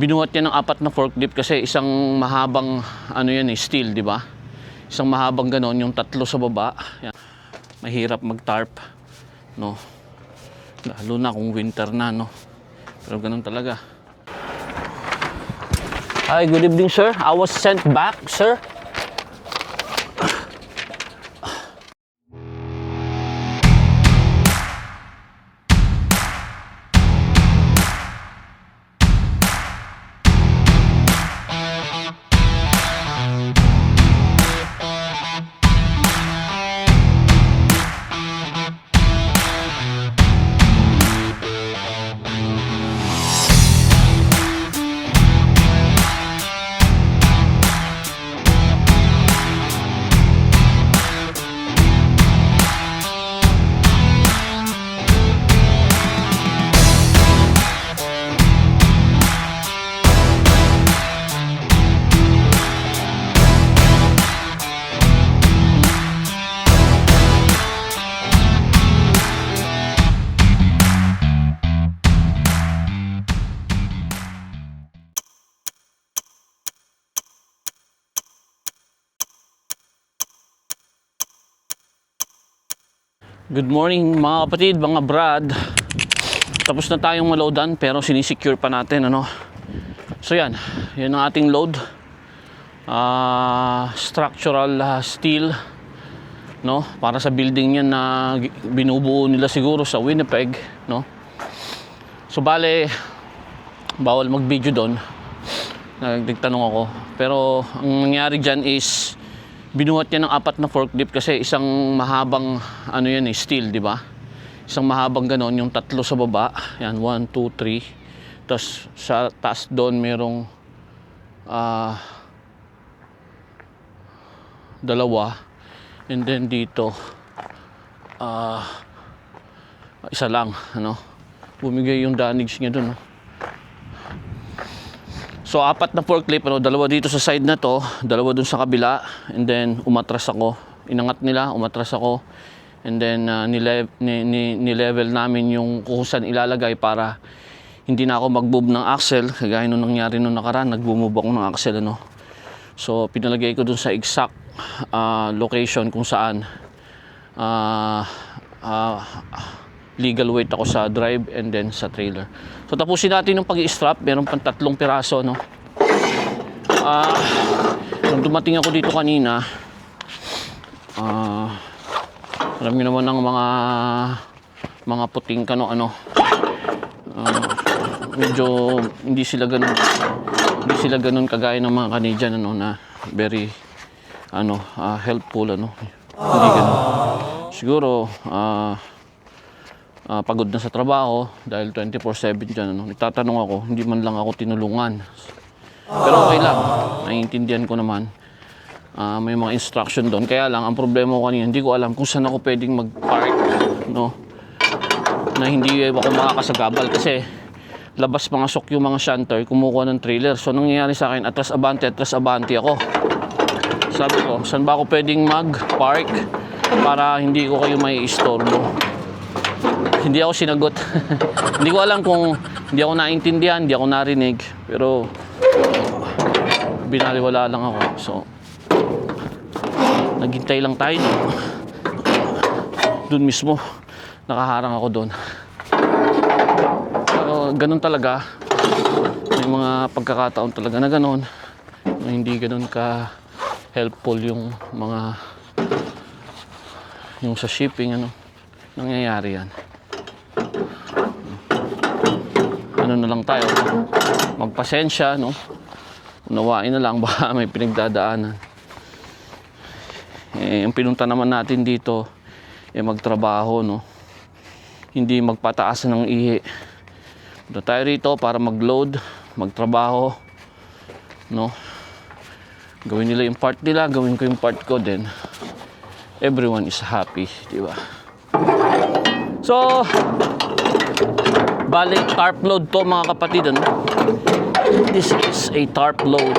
Binuhat niya ng 4 na forklift kasi isang mahabang ano yan steel, di ba? Isang mahabang ganon, yung 3 sa baba. Yan. Mahirap mag-tarp, no? Lalo na kung winter na, no? Pero ganon talaga. Hi, good evening, sir. I was sent back, sir. Good morning mga kapatid, mga brad. Tapos na tayong maloadan pero sinisecure pa natin, ano. So yan ang ating load. Structural steel, no, para sa building yan na binubuo nila siguro sa Winnipeg, no. So bale, bawal mag video doon, nagtanong ako. Pero ang nangyari dyan is binuhat niya ng 4 na forklift kasi isang mahabang ano yan steel, di ba? Isang mahabang ganon, yung 3 sa baba. Yan, 1, 2, 3. Tapos sa taas doon merong 2. And then dito isa lang, ano. Bumigay yung damage niya doon, no? So 4 na forklift, ano, 2 dito sa side na to, 2 dun sa kabila, and then umatras ako. Inangat nila, umatras ako, and then nilevel namin yung kung saan ilalagay para hindi na ako mag-move ng axle, kagaya nung nangyari nung nakaraan, nag-move ako ng axle, ano. So pinalagay ko dun sa exact location kung saan legal weight ako sa drive and then sa trailer. So tapusin natin yung pag-i-strap. Meron pang 3 piraso, no. Nung dumating ako dito kanina, alam niyo naman ng mga puting kano, ano, medyo hindi sila ganun kagaya ng mga Canadian, ano, na very helpful, ano. Hindi ganun. Siguro pagod na sa trabaho dahil 24/7 dyan, ano. Nagtatanong ako, hindi man lang ako tinulungan. Pero okay lang, naiintindihan ko naman. May mga instruction doon. Kaya lang, ang problema ko kanina, hindi ko alam kung saan ako pwedeng mag-park, no, na hindi ako makakasagabal kasi labas mga sok yung mga shunter, kumukuha ng trailer. So nangyayari sa akin, atras abante ako. Sabi ko, saan ba ako pwedeng mag-park para hindi ko kayo may istorbo? Hindi ako sinagot. Hindi ko alam kung hindi ako naintindihan, hindi ako narinig, pero binaliwala lang ako. So naghintay lang tayo, no? Doon mismo nakaharang ako doon. Pero ganun talaga, may mga pagkakataon talaga na ganun, na hindi ganun ka helpful yung sa shipping, ano. Nangyayari yan. Ano na lang tayo, magpasensya, no. Unawain na lang, baka may pinagdadaanan. Ang pinunta naman natin dito magtrabaho, no. Hindi magpataas ng ihi. Punta tayo rito para mag-load, magtrabaho, no. Gawin nila yung part nila, gawin ko yung part ko, then everyone is happy, di ba? So bali tarp load to, mga kapatid, ano? This is a tarp load.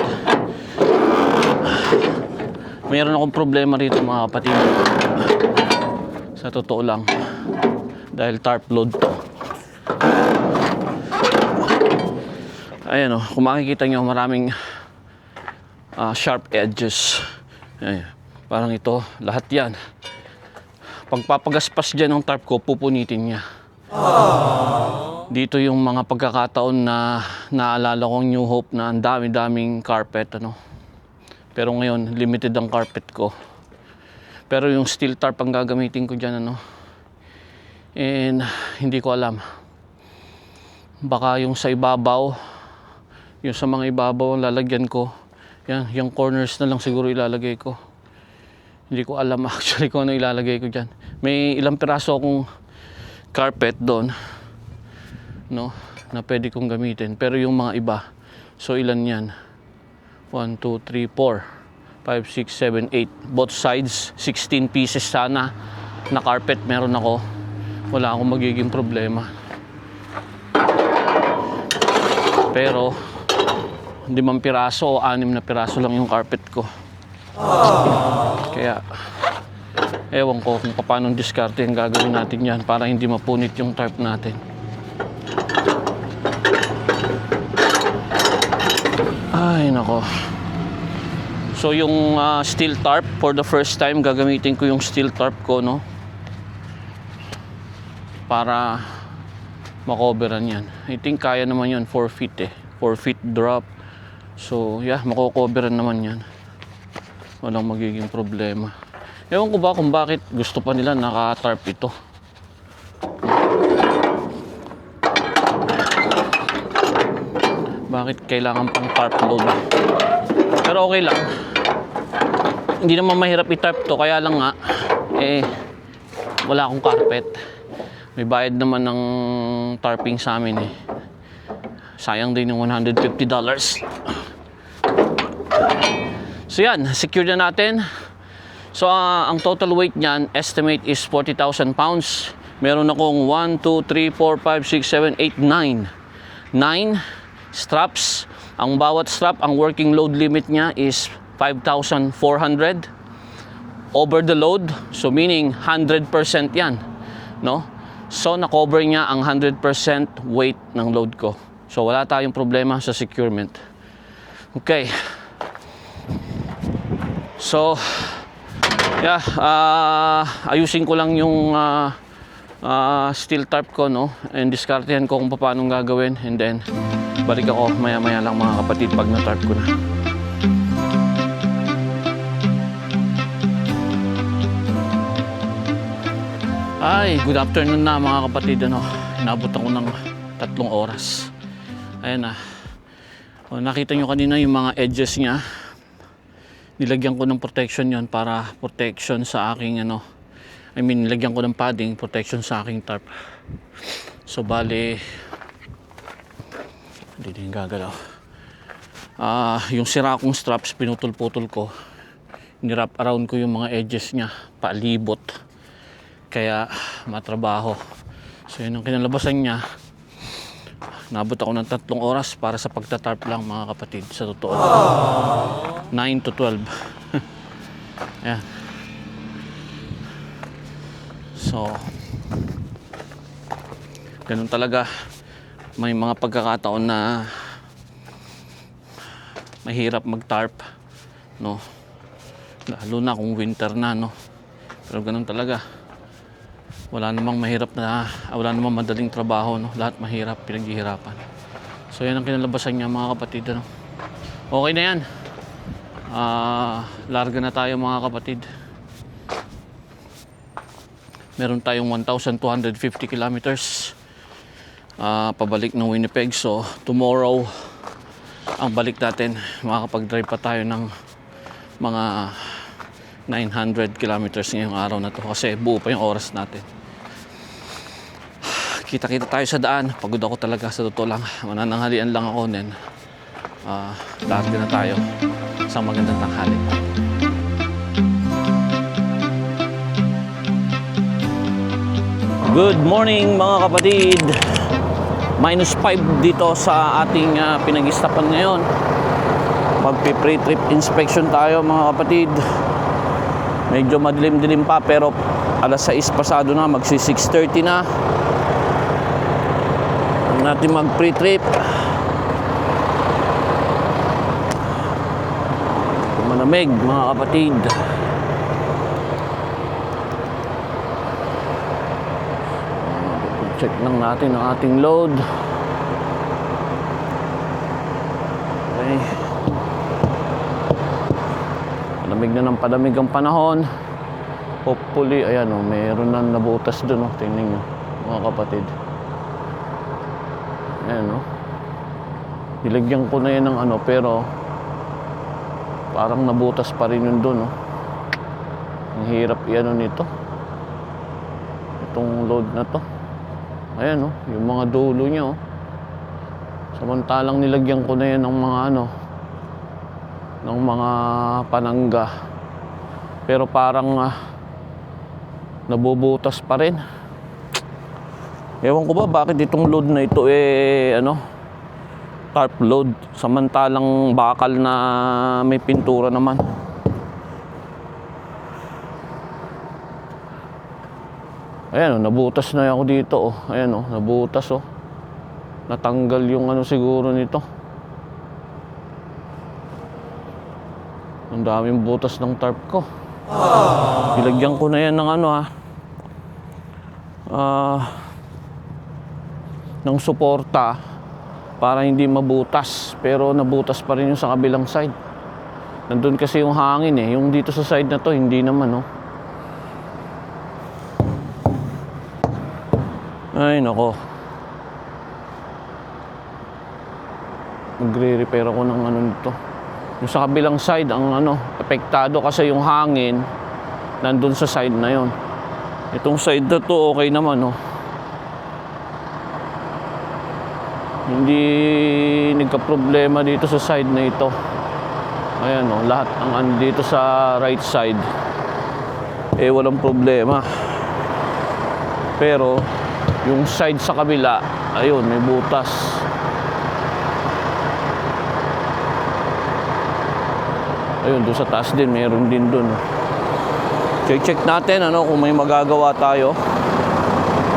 Mayroon akong problema rito, mga kapatid, sa totoo lang, dahil tarp load to. Ayan o, kung makikita nyo, maraming sharp edges. Ayan. Parang ito, lahat yan. Pagpapagaspas dyan ng tarp ko, pupunitin niya. Dito yung mga pagkakataon na naalala kong New Hope na ang dami-daming carpet, ano. Pero ngayon, limited ang carpet ko. Pero yung steel tarp ang gagamitin ko dyan, ano. And hindi ko alam. Baka yung sa ibabaw, yung sa mga ibabaw lalagyan ko. Yan, yung corners na lang siguro ilalagay ko. Hindi ko alam actually kung ano ilalagay ko dyan. May ilang piraso akong carpet doon, no, na pwede kong gamitin. Pero yung mga iba, so ilan yan? 1, 2, 3, 4, 5, 6, 7, 8. Both sides, 16 pieces sana na carpet meron ako. Wala akong magiging problema. Pero 5 piraso o 6 na piraso lang yung carpet ko. Kaya ewan ko kung paano diskarte ang gagawin natin yan para hindi mapunit yung tarp natin. Ay nako. So yung steel tarp, for the first time gagamitin ko yung steel tarp ko, no, para makoveran yan. I think kaya naman yun, 4 feet 4 feet drop. So yeah, makokoveran naman yan. Walang magiging problema. Ewan ko ba kung bakit gusto pa nila naka-tarp ito. Bakit kailangan pang tarp load? Pero okay lang. Hindi naman mahirap i-tarp to. Kaya lang nga, wala akong carpet. May bayad naman ng tarping sa amin eh. Sayang din yung $150. So yan, secure na natin. So ang total weight niyan, estimate is 40,000 pounds. Meron akong 1, 2, 3, 4, 5, 6, 7, 8, 9. 9 straps. Ang bawat strap, ang working load limit niya is 5,400. Over the load, so meaning 100% yan, no? So na-cover niya ang 100% weight ng load ko. So wala tayong problema sa securement. Okay. So, yeah, ayusin ko lang yung steel tarp ko, no, and diskartehan ko kung paano gagawin, and then balik ako maya-maya lang mga kapatid pag na-tarp ko na. Ay, good afternoon na mga kapatid, ano. Inabot ako ng 3 oras. Ayan na. Nakita nyo kanina yung mga edges niya. Nilagyan ko ng protection yon para protection sa aking nilagyan ko ng padding protection sa aking tarp. So bali hindi din gagalaw. Yung sira kong straps pinutol-putol ko. Nirap around ko yung mga edges niya palibot. Kaya matrabaho. So yun ang kinalabasan niya. Nabot ako ng 3 oras para sa pagtatarp lang mga kapatid, sa totoo. 9 to 12. Ayan. So, ganun talaga. May mga pagkakataon na mahirap mag-tarp, no? Lalo na kung winter na, no? Pero ganun talaga. Wala namang madaling trabaho, no? Lahat mahirap, pinaghihirapan. So yan ang kinalabasan niya mga kapatid, ano? Okay na yan. Larga na tayo mga kapatid. Meron tayong 1,250 kilometers pabalik ng Winnipeg. So tomorrow ang balik natin, makakapag-drive pa tayo ng mga 900 kilometers ngayong araw na to kasi buo pa yung oras natin. Kita-kita tayo sa daan. Pagod ako talaga, sa totoo lang. Manananghalian lang ako, then larga na tayo. Isang magandang tanghali. Good morning mga kapatid. -5 dito sa ating pinag-istapan ngayon. Magpi-pre-trip inspection tayo mga kapatid. Medyo madilim-dilim pa pero alas 6 pasado na, magsi 6:30 na. Natin mag pre-trip. malamig mga kapatid. Check lang natin ang ating load. Okay. Palamig na ng palamig ang panahon. Hopefully, ayan o, mayroon na nabutas dun o. Tingnan nyo, mga kapatid. Ayan o. Nilagyan ko na yan ng ano, pero parang nabutas pa rin yun dun o. Ang hirap i-ano nito. Itong load na to. Ayan o, yung mga dulo nya o. Samantalang nilagyan ko na yan ng mga ano, ng mga panangga. Pero parang nabubutas pa rin. Ewan ko ba bakit itong load na ito ano, tarp load, samantalang bakal na may pintura naman. Ayan o, nabutas na ako dito o. Ayan o, nabutas o. Natanggal yung ano siguro nito. Ang daming butas ng tarp ko. Ilagyan ko na yan ng ano ng suporta para hindi mabutas, pero nabutas pa rin yung sa kabilang side. Nandun kasi yung hangin yung dito sa side na to hindi naman Ay nako, magre-repair ako ng ano nito. Yung sa kabilang side ang ano, apektado kasi yung hangin nandun sa side na yon. Itong side na to okay naman hindi nagka-problema dito sa side na ito. Ayan lahat ang andito sa right side walang problema. Pero yung side sa kabila, ayun, may butas. Ayun, doon sa taas din, meron din doon. Check natin kung may magagawa tayo.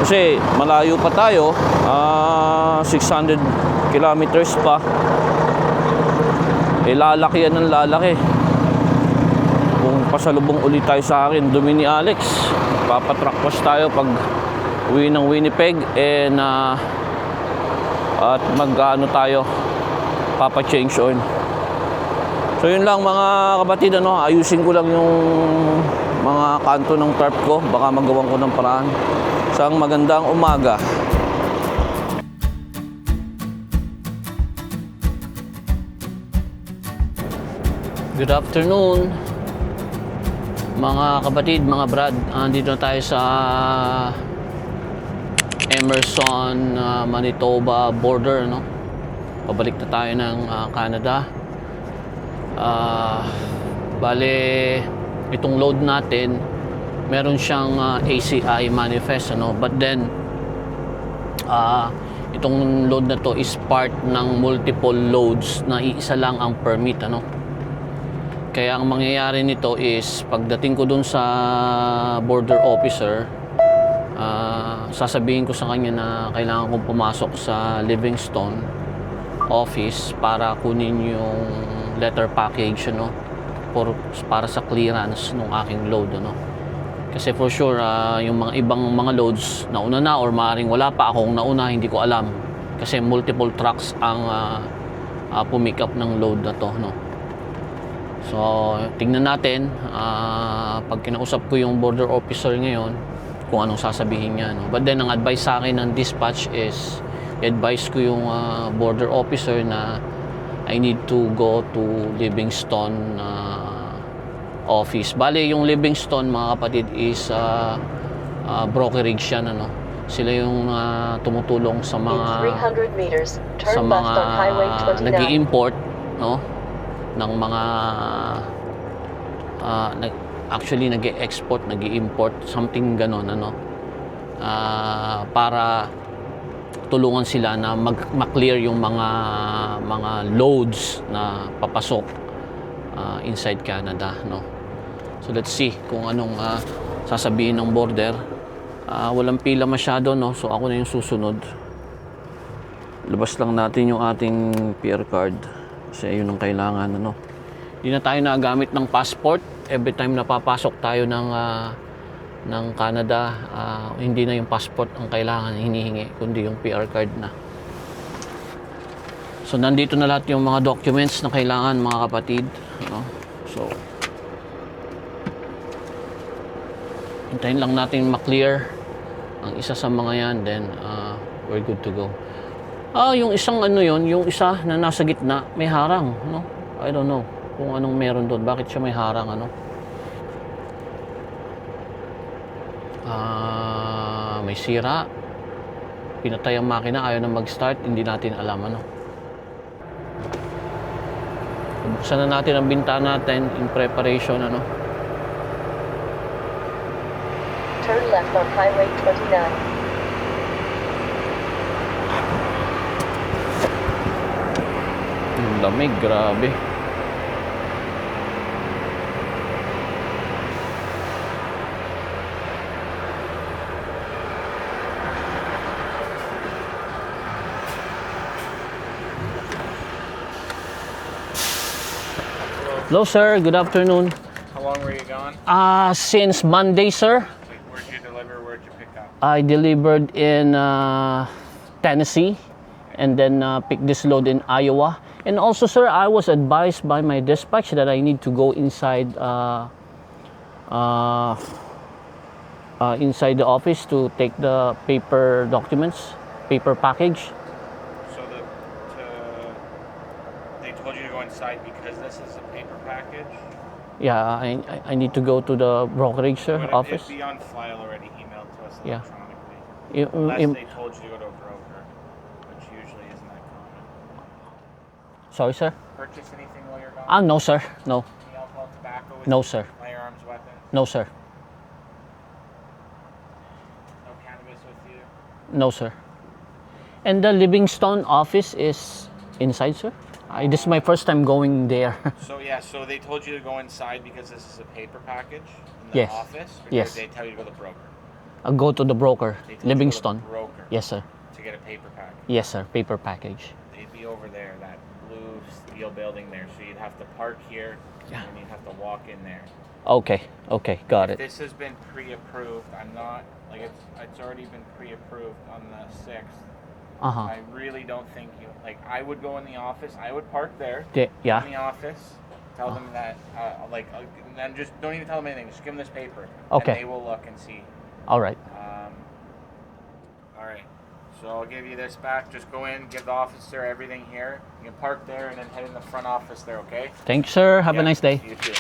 Kasi malayo pa tayo, 600 kilometers pa. Lalaki yan ng lalaki. Kung pasalubong ulit tayo sa akin, dumi ni Alex, papatrack wash tayo pag uwi ng Winnipeg at mag-ano tayo, papa-change oil. So yun lang mga kapatid, ayusin ko lang yung mga kanto ng tarp ko, baka magawan ko ng paraan. Isang magandang umaga. Good afternoon mga kapatid, mga brad. Andito na tayo sa Emerson, Manitoba border, pabalik na tayo ng Canada. Bale, itong load natin meron siyang ACI manifest, but then itong load na to is part ng multiple loads na iisa lang ang permit, Kaya ang mangyayari nito is pagdating ko dun sa border officer, sasabihin ko sa kanya na kailangan kong pumasok sa Livingston office para kunin yung letter package para sa clearance ng aking load, Kasi for sure yung mga ibang mga loads nauna na or maaaring wala pa akong nauna, hindi ko alam kasi multiple trucks ang pumick up ng load na to, So tingnan natin pag kinausap ko yung border officer ngayon kung anong sasabihin niya, But then ang advice sa akin ng dispatch is i-advise ko yung border officer na I need to go to Livingston office. Bale, yung Livingston mga kapatid is brokerage yan, Sila yung tumutulong sa mga nag-i-import, ng mga actually nag-i-export, nag-i-import, something ganon, para tulungan sila na ma-clear yung mga loads na papasok inside Canada, So let's see kung anong sasabihin ng border. Walang pila masyado, so ako na yung susunod. Labas lang natin yung ating PR card kasi yun ang kailangan, Hindi na tayo nagamit ng passport. Every time na papasok tayo ng Canada, hindi na yung passport ang kailangan hinihingi, kundi yung PR card na. So nandito na lahat yung mga documents na kailangan, mga kapatid, no? So hintayin lang natin ma-clear ang isa sa mga yan, then we're good to go. Yung isang yung isa na nasa gitna, may harang, no? I don't know kung anong meron doon. Bakit siya may harang, ano? May sira. Pinatay ang makina, ayaw na mag-start, hindi natin alam, ano? Buksan na natin ang bintana natin in preparation, ano? Turn left on Highway 29. Ang lamig, grabe. Hello, sir. Good afternoon. How long were you gone? Since Monday, sir. Where'd you deliver? Where'd you pick up? I delivered in Tennessee and then picked this load in Iowa. And also, sir, I was advised by my dispatch that I need to go inside inside the office to take the paper documents, paper package. So they told you to go inside because this is a paper package? Yeah, I need to go to the brokerage, sir, But office. it'd be on file already emailed to us Yeah. electronically. Unless they told you to go to a broker, which usually isn't that common. Sorry, sir. Purchase anything while you're gone? No, sir. No. Any alcohol, tobacco? With No, you? sir. Firearms, weapons? No, sir. No cannabis with you? No, sir. And the Livingston office is inside, sir? This is my first time going there. So yeah, so they told you to go inside because this is a paper package in the Yes. office? Or Yes. did they tell you to go to the broker? I'll go to the broker, They told Livingston. You to go to the broker Yes, sir. to get a paper package. Yes, sir. Paper package. They'd be over there, that blue steel building there. So you'd have to park here, Yeah. and you'd have to walk in there. Okay. Okay. Got it. This has been pre-approved. I'm not like it's already been pre-approved on the 6th. I really don't think you like. I would go in the office. I would park there Yeah. in the office. Tell them that and then just don't even tell them anything. Just give them this paper. Okay. And they will look and see. All right. All right. So I'll give you this back. Just go in, give the officer everything here. You can park there and then head in the front office there. Okay. Thank you, sir. Have a Yeah, nice day. You too.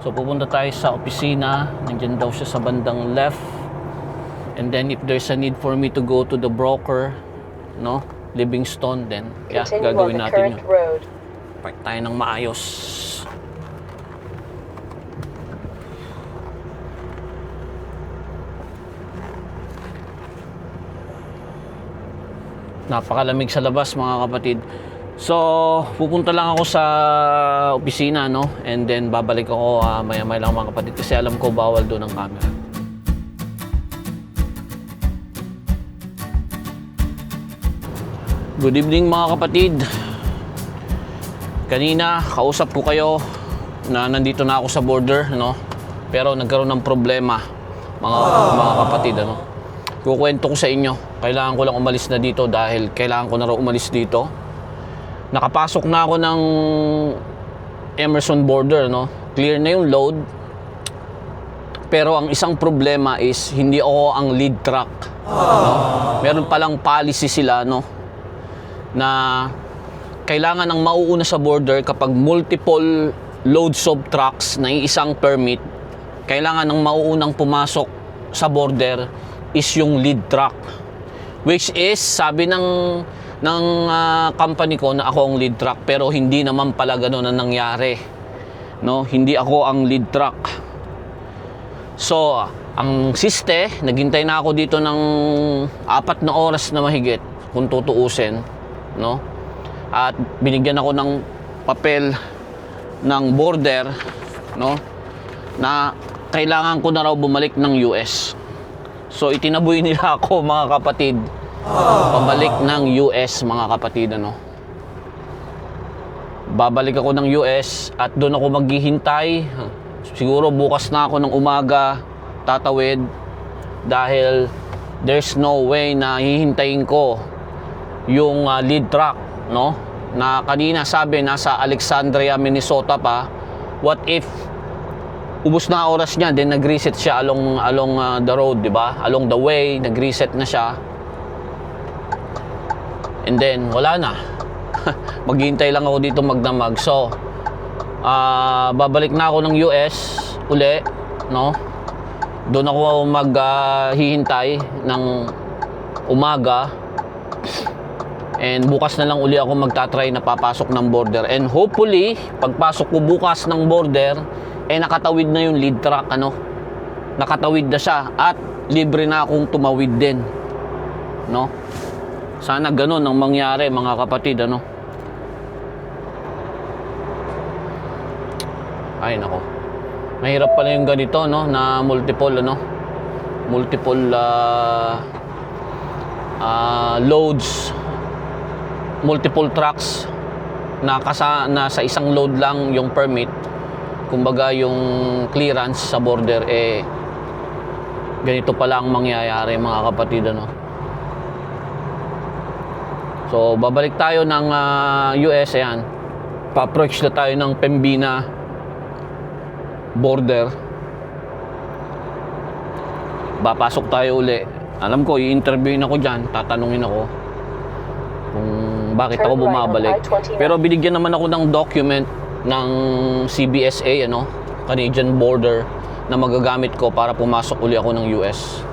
So pupunta tayo sa opisina. Nandiyan daw siya sa bandang left. And then if there's a need for me to go to the broker, no, Livingston, then yeah, Continue on gagawin the natin current yun. road. Park tayo ng maayos. Napakalamig sa labas, mga kapatid. So, pupunta lang ako sa opisina, no? And then babalik ako maya-maya lang, mga kapatid, kasi alam ko bawal doon ang camera. Good evening, mga kapatid. Kanina, kausap ko kayo na nandito na ako sa border, no? Pero nagkaroon ng problema, mga kapatid, ano? Kukwento ko sa inyo. Kailangan ko lang umalis na dito dahil kailangan ko na raw umalis dito. Nakapasok na ako ng Emerson border, no? Clear na yung load. Pero ang isang problema is hindi ako ang lead truck, no? Meron palang policy sila, no, na kailangan ang mauuna sa border kapag multiple loads of trucks na isang permit, kailangan ang mauunang pumasok sa border is yung lead truck, which is sabi ng company ko na ako ang lead truck, pero hindi naman pala ganoon ang nangyari, no? Hindi ako ang lead truck. So ang siste, naghintay na ako dito ng 4 na oras na mahigit kung tutuusin, no? At binigyan ako ng papel ng border, no, na kailangan ko na raw bumalik ng US. So itinaboy nila ako, mga kapatid, pabalik ng US, mga kapatid, ano. Babalik ako ng US at doon ako maghihintay. Siguro bukas na ako ng umaga tatawid, dahil there's no way na hihintayin ko yung lead truck, no, na kanina sabi nasa Alexandria, Minnesota pa. What if ubos na oras niya, then nag-reset siya along the road, di ba? Along the way, nag-reset na siya. And then wala na. Maghihintay lang ako dito magdamag. So babalik na ako ng US uli, no? Doon ako maghihintay ng umaga. And bukas na lang uli ako magtatry na papasok ng border. And hopefully, pagpasok ko bukas ng border, nakatawid na yung lead truck, ano. Nakatawid na siya at libre na akong tumawid din, no. Sana ganun ang mangyari, mga kapatid, ano. Ay nako, mahirap pala yung ganito, no, na multiple, ano, multiple loads, multiple trucks na sa isang load lang yung permit. Kumbaga yung clearance sa border, ganito pala ang mangyayari, mga kapatid, ano. So babalik tayo ng US. Ayan, pa-approach na tayo ng Pembina border. Papasok tayo uli. Alam ko, i-interviewin ako dyan, tatanungin ako kung bakit ako bumabalik. Pero binigyan naman ako ng document ng CBSA, ano, Canadian Border, na magagamit ko para pumasok uli ako ng US.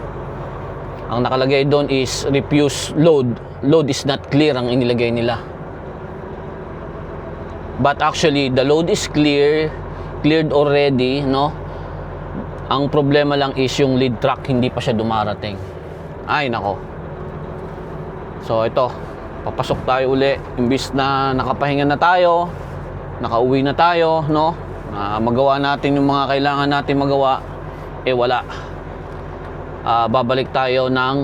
Ang nakalagay doon is refuse load. Load is not clear ang inilagay nila. But actually, the load is cleared already, no? Ang problema lang is yung lead truck, hindi pa siya dumarating. Ay nako. So ito, papasok tayo uli. Imbis na nakapahinga na tayo, nakauwi na tayo, no, magawa natin yung mga kailangan natin magawa, wala. Babalik tayo ng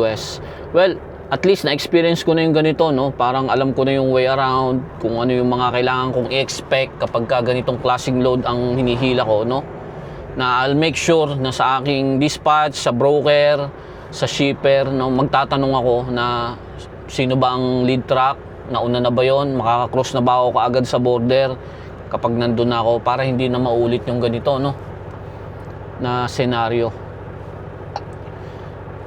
US. Well, at least na-experience ko na yung ganito, no? Parang alam ko na yung way around, kung ano yung mga kailangan kong i-expect kapag ka ganitong klaseng load ang hinihila ko, no? Na I'll make sure na sa aking dispatch, sa broker, sa shipper, no, magtatanong ako na sino ba ang lead truck, nauna na ba yon, makaka-cross na ba ako kaagad sa border kapag nandun na ako, para hindi na maulit yung ganito, no, na senaryo.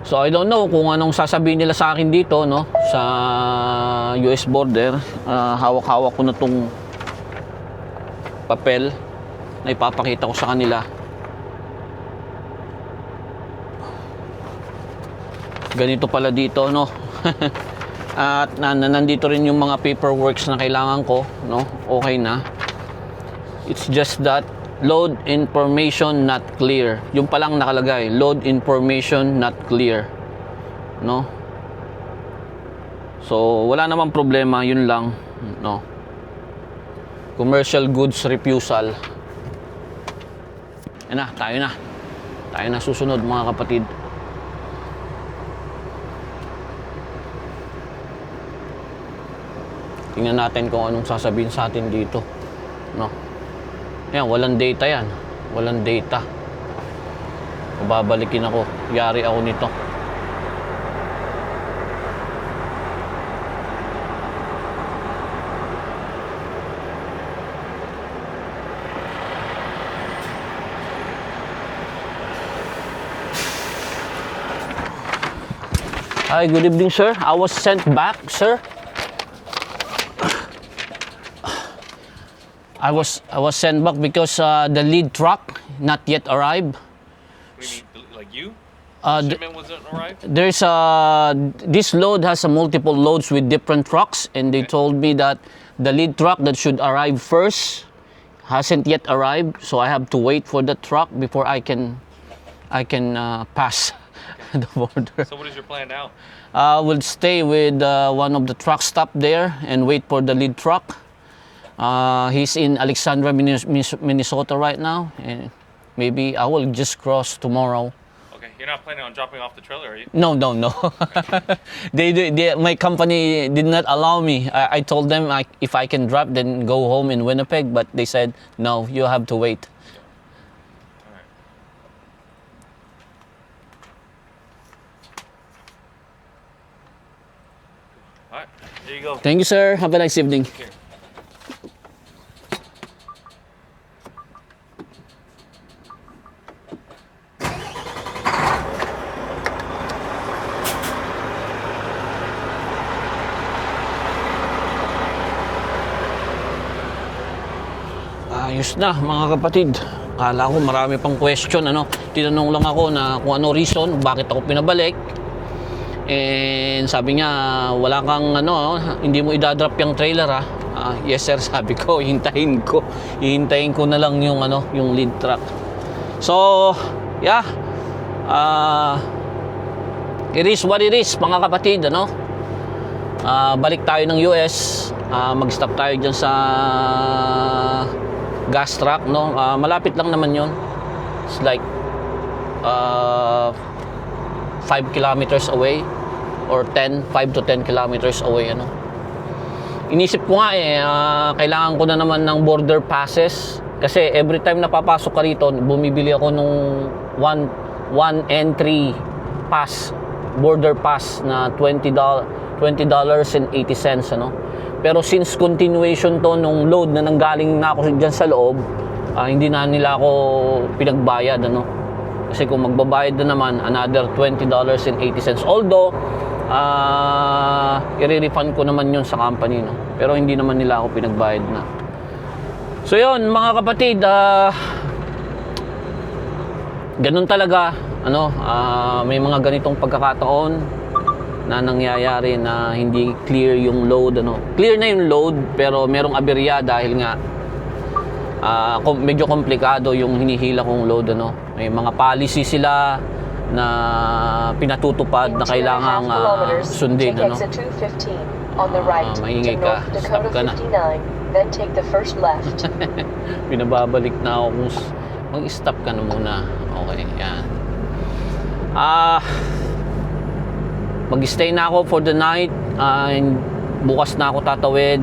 So I don't know kung anong sasabihin nila sa akin dito, no, sa US border. Hawak-hawak ko na tong papel na ipapakita ko sa kanila. Ganito pala dito, no. At nandito rin yung mga paperworks na kailangan ko, no. Okay na. It's just that load information not clear. Yung palang nakalagay, load information not clear, no. So wala namang problema, yun lang, no. Commercial goods refusal. Tayo na susunod, mga kapatid. Tingnan natin kung anong sasabihin sa atin dito, no. Yan, walang data yan. Walang data. Babalikin ako. Yari ako nito. Hi, good evening, sir. I was sent back, sir. I was sent back because the lead truck not yet arrived. Like you? The shipment wasn't arrived? There's this load has multiple loads with different trucks, and they told me that the lead truck that should arrive first hasn't yet arrived, so I have to wait for the truck before I can pass the border. So what is your plan now? We'll stay with one of the truck stop there and wait for the lead truck. He's in Alexandria, Minnesota right now, and maybe I will just cross tomorrow. Okay, you're not planning on dropping off the trailer, are you? No. My company did not allow me. I told them if I can drop, then go home in Winnipeg, but they said no. You have to wait. All right, there you go. Thank you, sir. Have a nice evening. Here. Ayos na mga kapatid. Akala ko marami pang question, ano. Tinanong lang ako na kung ano reason, bakit ako pinabalik. And sabi niya, wala kang ano, hindi mo idadrop yung trailer ha. Yes sir, sabi ko, hintayin ko na lang yung ano, yung lead truck. So, yeah. It is what it is mga kapatid, ano. Balik tayo ng US. Mag-stop tayo dyan sa gas truck, no. Malapit lang naman yon. It's like 5 kilometers away or 5 to 10 kilometers away, ano. Inisip ko nga kailangan ko na naman ng border passes kasi every time na papasok ka rito, bumibili ako nung 1 entry pass, border pass na $20.80, ano. Pero since continuation to nung load na nanggaling na ako dyan sa loob, hindi na nila ako pinagbayad, ano. Kasi kung magbabayad na naman, another $20.80. Although, i-refund ko naman yun sa company, no. Pero hindi naman nila ako pinagbayad na. So yun, mga kapatid, ganun talaga, ano, may mga ganitong pagkakataon na nangyayari na hindi clear yung load, ano. Clear na yung load pero merong aberya dahil nga medyo komplikado yung hinihila kong load, ano. May mga policy sila na pinatutupad na kailangang sundin, ano. Maingay ka, stop ka na. Then take the first left. Pinababalik na ako kung mag-stop ka na muna. Okay, yan. Mag-stay na ako for the night. Bukas na ako tatawid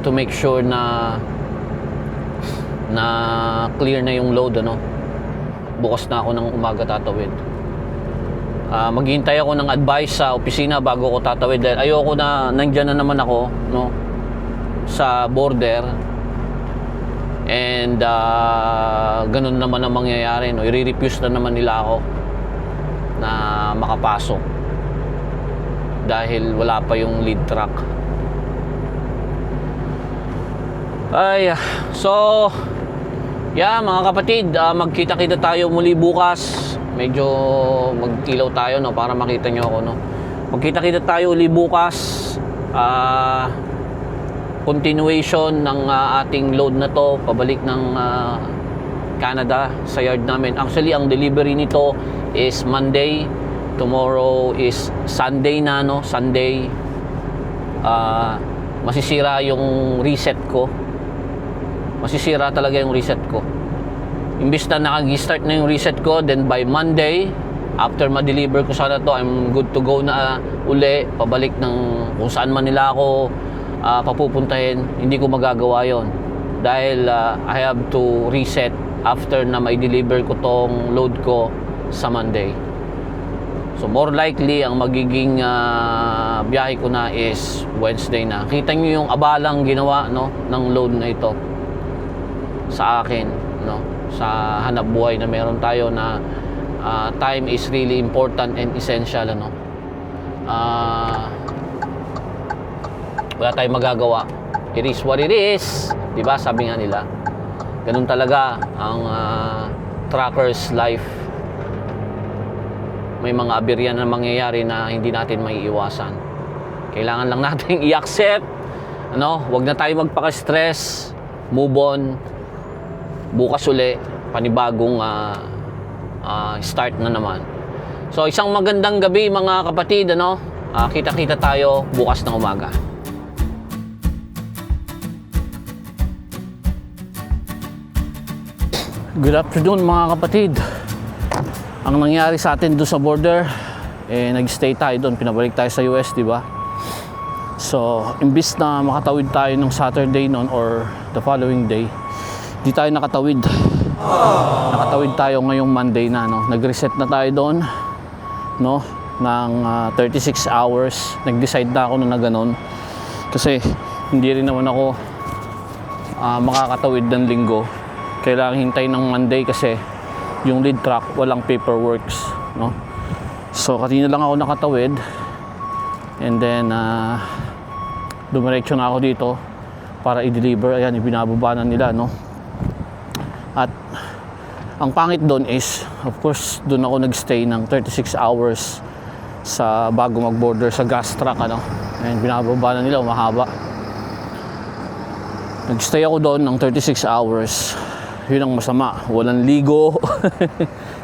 to make sure na clear na yung load, ano. Bukas na ako ng umaga tatawid. Maghihintay ako ng advice sa opisina bago ako tatawid dahil ayoko na nandiyan na naman ako, no, sa border. And ganun naman ang mangyayari, no. I-refuse na naman nila ako na makapasok dahil wala pa yung lead truck. So yeah, mga kapatid, magkita-kita tayo muli bukas. Medyo mag-ilaw tayo, no, para makita nyo ako, no. Magkita-kita tayo uli bukas. Continuation ng ating load na to pabalik ng Canada sa yard namin. Actually, ang delivery nito is Monday. Tomorrow is Sunday na, no? Sunday. Masisira yung reset ko. Masisira talaga yung reset ko. Imbis na nakag-start na yung reset ko, then by Monday, after ma-deliver ko sana to, I'm good to go na uli, pabalik ng kung saan man nila ako papupuntahin. Hindi ko magagawa yon dahil I have to reset after na ma-deliver ko tong load ko sa Monday. So more likely ang magiging biyahe ko na is Wednesday na. Kita nyo yung abalang ginawa, no, ng load na ito sa akin, no, sa hanap buhay na meron tayo na time is really important and essential, ano. Wala tayong magagawa. It is what it is, di ba? Sabi nga nila, ganun talaga ang trucker's life. May mga aberya na mangyayari na hindi natin maiiwasan. Kailangan lang natin i-accept, ano, wag na tayo magpaka-stress, move on. Bukas uli, panibagong start na naman. So isang magandang gabi mga kapatid, ano. Kita-kita tayo bukas ng umaga. Good afternoon mga kapatid. Ang nangyari sa atin doon sa border, nag-stay tayo doon, pinabalik tayo sa US, di ba? So, imbis na makatawid tayo ng Saturday noon or the following day, di tayo nakatawid. Nakatawid tayo ngayong Monday na, no? Nag-reset na tayo doon, no? Ng 36 hours. Nag-decide na ako na gano'n. Kasi hindi rin naman ako makakatawid ng linggo. Kailangan hintay ng Monday kasi yung lead truck walang paperworks, no? So kanina lang ako nakatawid, and then dumiretso na ako dito para i-deliver. Ayan, ibinababa na nila, no? At ang pangit doon is, of course, doon ako nagstay ng 36 hours sa bago mag-border sa gas truck, ano? Ayan, binababa na nila, mahaba. Nagstay ako doon ng 36 hours. Yun ang masama, walang ligo.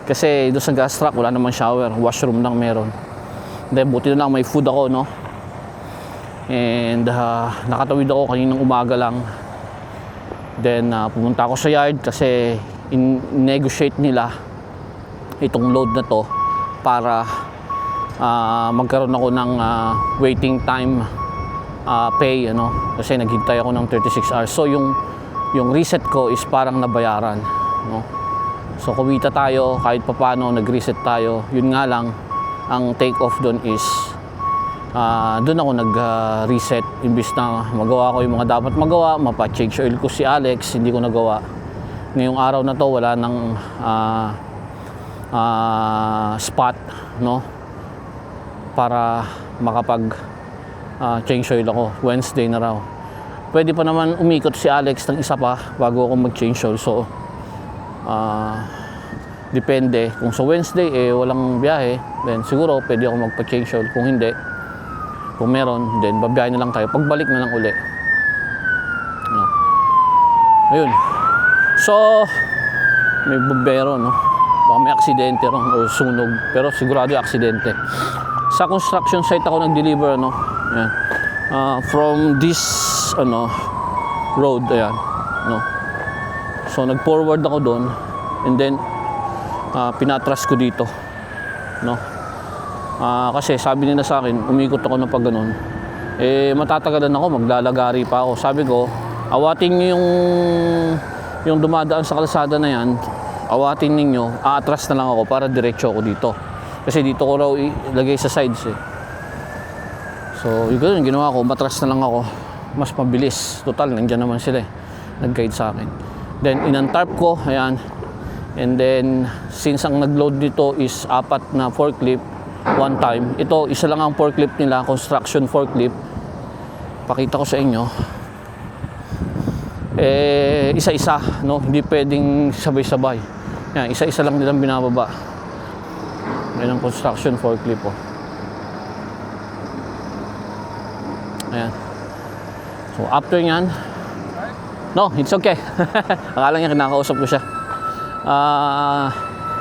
Kasi doon sa gas truck wala namang shower, washroom lang meron. Then buti na lang may food ako, no? And nakatawid ako kaninang umaga lang. Then pumunta ako sa yard kasi in-negotiate nila itong load na to para magkaroon ako ng waiting time pay, ano? Kasi naghintay ako ng 36 hours. So yung reset ko is parang nabayaran, no? So kumita tayo kahit papaano, nag-reset tayo. Yun nga lang, ang take off doon is doon ako nag-reset. Imbis na magawa ko yung mga dapat magawa, mapa-change oil ko si Alex, hindi ko nagawa. Ngayong araw na to wala nang spot, no? Para makapag change oil ako. Wednesday na raw. Pwede pa naman umikot si Alex ng isa pa bago ako mag-change oil. So, depende. Kung sa Wednesday, walang biyahe, then siguro pwede ako magpa-change oil. Kung hindi, kung meron, then babiyahe na lang tayo. Pagbalik na lang uli. No. Ayun. So, may bumbero, no? Baka may aksidente ron o sunog. Pero sigurado yung aksidente. Sa construction site ako nag-deliver, no? Ayan. From this road, ayan, no? So nag-forward ako doon, and then pinatras ko dito, no? Kasi sabi nila sa akin, umikot ako ng pag ganun, matatagalan ako, maglalagari pa ako. Sabi ko, awatin niyo yung dumadaan sa kalsada na yan, awatin ninyo, aatras na lang ako para diretso ako dito. Kasi dito ko raw ilagay sa sides, So, yung ginawa ko, matras na lang ako. Mas mabilis. Total, nandiyan naman sila, nag-guide sa akin. Then, inantarp ko, ayan. And then, since ang nag-load dito is 4 na forklift, one time. Ito, isa lang ang forklift nila, construction forklift. Pakita ko sa inyo. Isa-isa, no? Hindi pwedeng sabay-sabay. Ayan, isa-isa lang nilang binababa. Ayan ang construction forklift, oh. Ayan. So after nyan, no, it's okay. Akala niya kinakausap ko siya.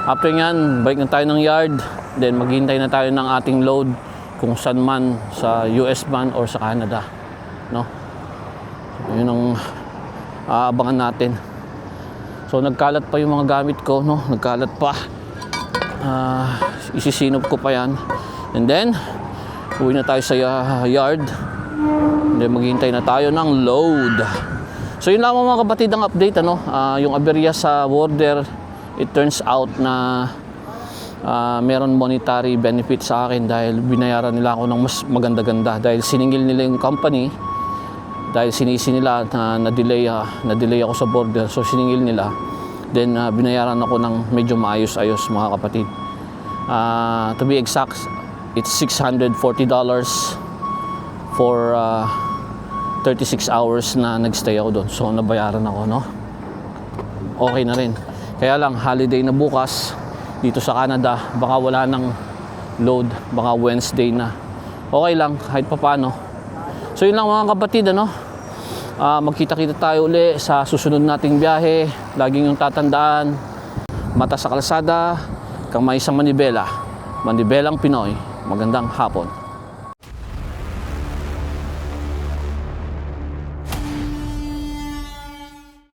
After nyan, balik na tayo ng yard. Then maghintay na tayo ng ating load kung saan man, sa US man or sa Canada, no? So, yun ang aabangan natin. So nagkalat pa yung mga gamit ko, no? Nagkalat pa. Isisinop ko pa yan. And then uwi na tayo sa yard. Then maghihintay na tayo ng load. So yun lang mga kapatid ang update, ano? Yung aberya sa border, it turns out na meron monetary benefit sa akin dahil binayaran nila ako ng mas maganda-ganda dahil siningil nila yung company, dahil sinisi nila na na-delay ako sa border, so siningil nila. Then binayaran ako ng medyo maayos-ayos mga kapatid. To be exact, it's $640 for 36 hours na nagstay ako doon. So nabayaran ako, no? Okay na rin. Kaya lang, holiday na bukas dito sa Canada, baka wala ng load, baka Wednesday na. Okay lang, kahit papano. So yun lang mga kapatid, ano? Magkita-kita tayo uli sa susunod nating biyahe. Laging yung tatandaan, mata sa kalsada, kamay sa manibela. Manibelang Pinoy. Magandang hapon.